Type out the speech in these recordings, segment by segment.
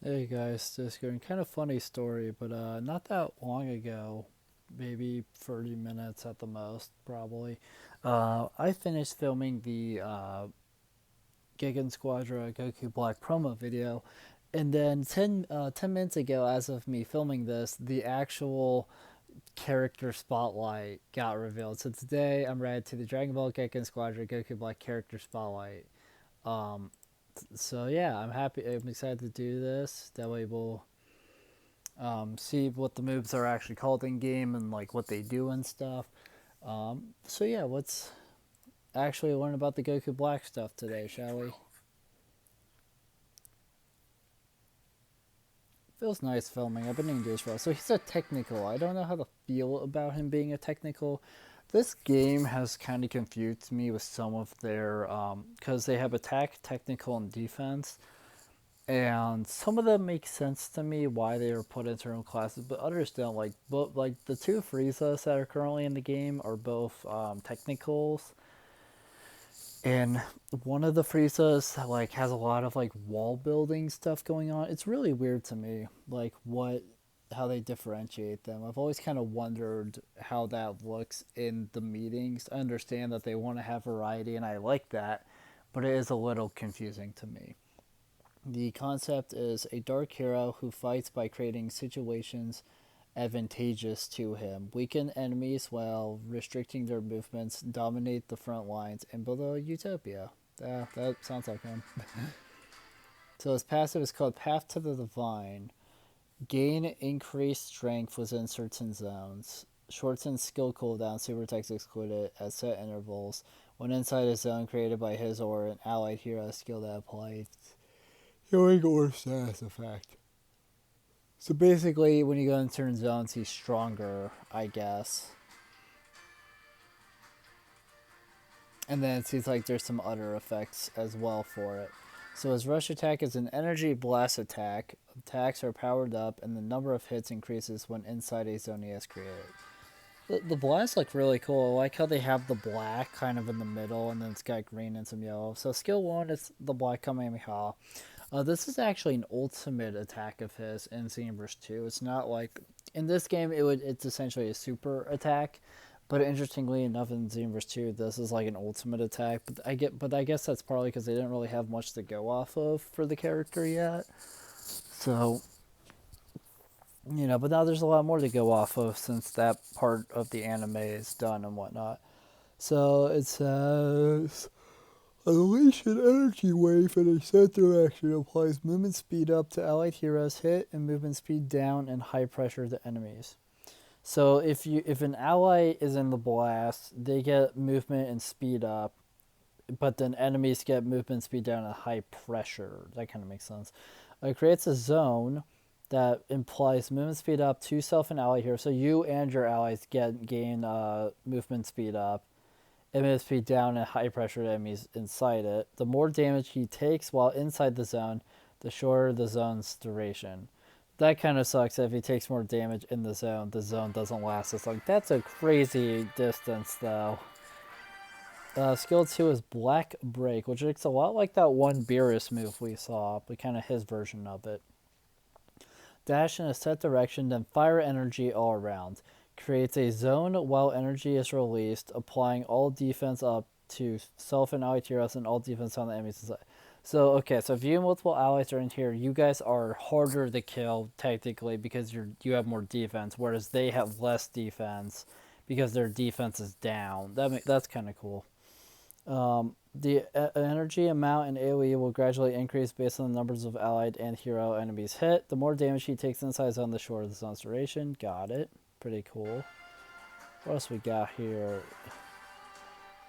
Hey guys, just going kind of funny story, but not that long ago, maybe 30 minutes at the most, probably. I finished filming the Gigan Squadra Goku Black promo video, and then 10 minutes ago, as of me filming this, the actual character spotlight got revealed. So today I'm ready to the Dragon Ball Gigan Squadra Goku Black character spotlight. Um, so yeah, I'm happy. I'm excited to do this. That way we'll see what the moves are actually called in game and like what they do and stuff. So yeah, let's actually learn about the Goku Black stuff today, shall we? Feels nice filming. I've been engaged for a while. So he's a technical. I don't know how to feel about him being a technical. This game has kind of confused me with some of their because they have attack, technical, and defense. And some of them make sense to me why they were put into their own classes, but others don't. Like the two Friezas that are currently in the game are both technicals, and one of the Friezas like has a lot of like wall building stuff going on. It's really weird to me, like how they differentiate them. I've always kind of wondered how that looks in the meetings. I understand that they want to have variety, and I like that, but it is a little confusing to me. The concept is a dark hero who fights by creating situations advantageous to him, weaken enemies while restricting their movements, dominate the front lines, and build a utopia. That sounds like him. So his passive is called Path to the Divine. Gain increased strength within certain zones. Shorten skill cooldown, super attacks excluded at set intervals. When inside a zone created by his or an allied hero skill that applies healing or status effect. So basically, when you go in certain zones, he's stronger, I guess. And then it seems like there's some other effects as well for it. So his rush attack is an energy blast attack. Attacks are powered up, and the number of hits increases when inside a zone he has created. The blasts look really cool. I like how they have the black kind of in the middle, and then it's got green and some yellow. So skill 1 is the Black Kamehameha. This is actually an ultimate attack of his in Xenoverse 2. It's not like in this game it's essentially a super attack, but interestingly enough in Xenoverse 2 this is like an ultimate attack. But I guess that's probably because they didn't really have much to go off of for the character yet. So but now there's a lot more to go off of since that part of the anime is done and whatnot. So it says unleash an energy wave in a set direction applies movement speed up to allied heroes hit and movement speed down and high pressure to enemies. So if an ally is in the blast, they get movement and speed up, but then enemies get movement speed down and high pressure. That kind of makes sense. It creates a zone that implies movement speed up to self and ally here. So you and your allies gain movement speed up, movement speed down, and high pressure enemies inside it. The more damage he takes while inside the zone, the shorter the zone's duration. That kind of sucks if he takes more damage in the zone doesn't last as long. That's a crazy distance, though. Skill 2 is Black Break, which looks a lot like that one Beerus move we saw, but kind of his version of it. Dash in a set direction, then fire energy all around. Creates a zone while energy is released, applying all defense up to self and allied heroes and all defense on the enemies inside. So okay, so if you and multiple allies are in here, you guys are harder to kill technically because you have more defense, whereas they have less defense because their defense is down. That's kind of cool. The energy amount in AoE will gradually increase based on the numbers of allied and hero enemies hit. The more damage he takes inside zone, the shorter the zone's duration. Got it. Pretty cool. What else we got here?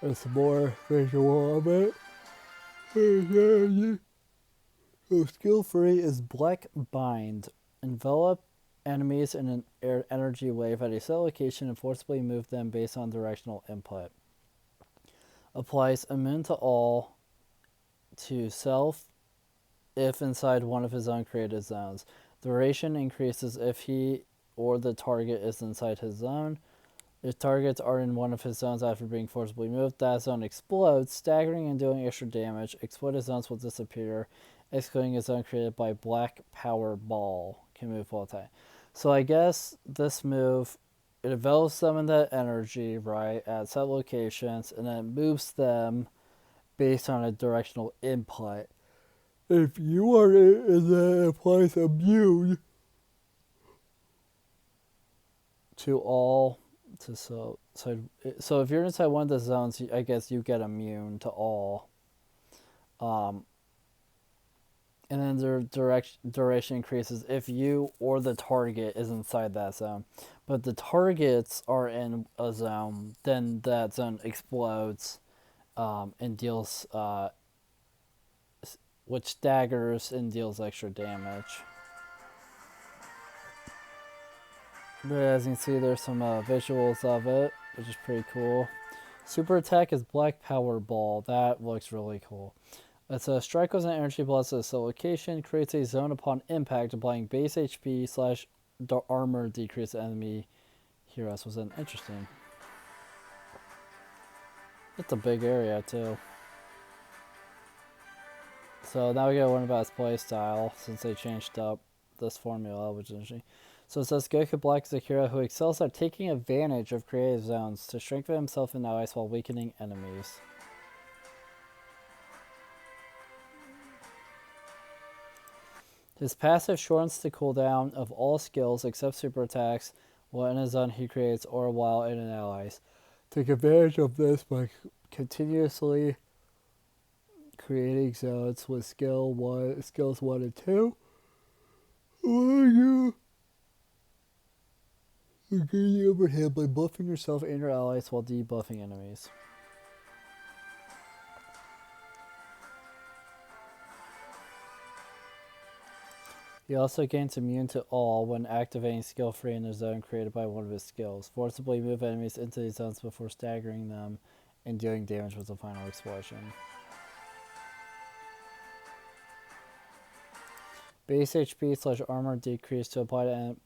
There's some more visual of it. So skill 3 is Black Bind. Envelop enemies in an energy wave at a set location and forcibly move them based on directional input. Applies immune to all to self if inside one of his own created zones. Duration increases if he or the target is inside his zone. If targets are in one of his zones after being forcibly moved, that zone explodes, staggering and doing extra damage. Exploded zones will disappear, excluding a zone created by Black Power Ball. Can move full time. So I guess this move, it envelops them in that energy, right, at set locations, and then it moves them based on a directional input. If you are in the place immune to all, so if you're inside one of the zones, I guess you get immune to all. And then their duration increases if you or the target is inside that zone. But if the targets are in a zone, then that zone explodes and deals, which staggers and deals extra damage. But as you can see, there's some visuals of it, which is pretty cool. Super attack is Black Power Ball. That looks really cool. It's a strike with an energy blast at a location, creates a zone upon impact, applying base HP / armor decrease enemy heroes. Was an interesting. It's a big area too. So now we gotta learn about his play style since they changed up this formula, which is interesting. So it says Goku Black is a hero who excels at taking advantage of creative zones to strengthen himself and allies while weakening enemies. His passive shortens the cooldown of all skills except super attacks while in a zone he creates or while in an allies. Take advantage of this by continuously creating zones with skills 1 and 2. You gain overhead by buffing yourself and your allies while debuffing enemies. He also gains immune to all when activating skill free in a zone created by one of his skills. Forcibly move enemies into these zones before staggering them and dealing damage with the final explosion. Base HP / armor decrease to apply to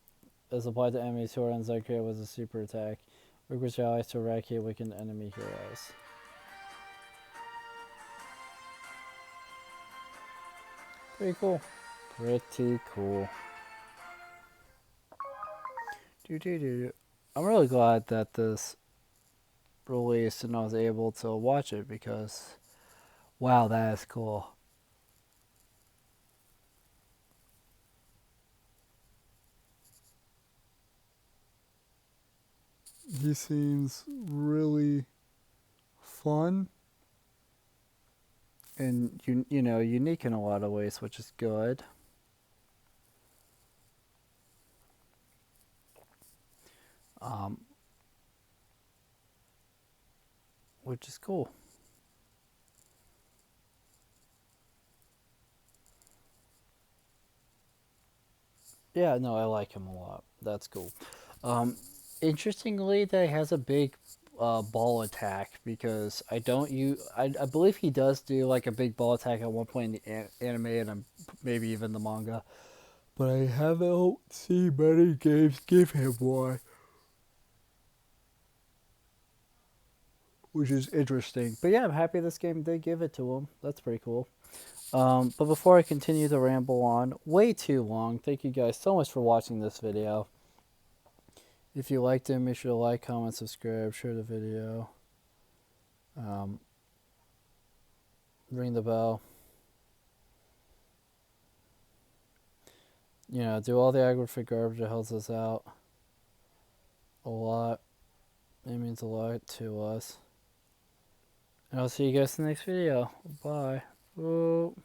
is applied to enemies who are in zone created with a super attack. Requires your allies to eradicate weakened enemy heroes. Pretty cool. Pretty cool. I'm really glad that this released and I was able to watch it because, wow, that is cool. He seems really fun and unique in a lot of ways, which is good. Which is cool. Yeah, no, I like him a lot. That's cool. Interestingly, that he has a big ball attack because I believe he does do like a big ball attack at one point in the anime and maybe even the manga, but I haven't seen many games give him one, which is interesting. But yeah, I'm happy this game did give it to him. That's pretty cool. But before I continue to ramble on way too long, thank you guys so much for watching this video. If you liked it, make sure to like, comment, subscribe, share the video. Ring the bell. Do all the aggregate garbage that helps us out a lot. It means a lot to us. And I'll see you guys in the next video. Bye. Whoa.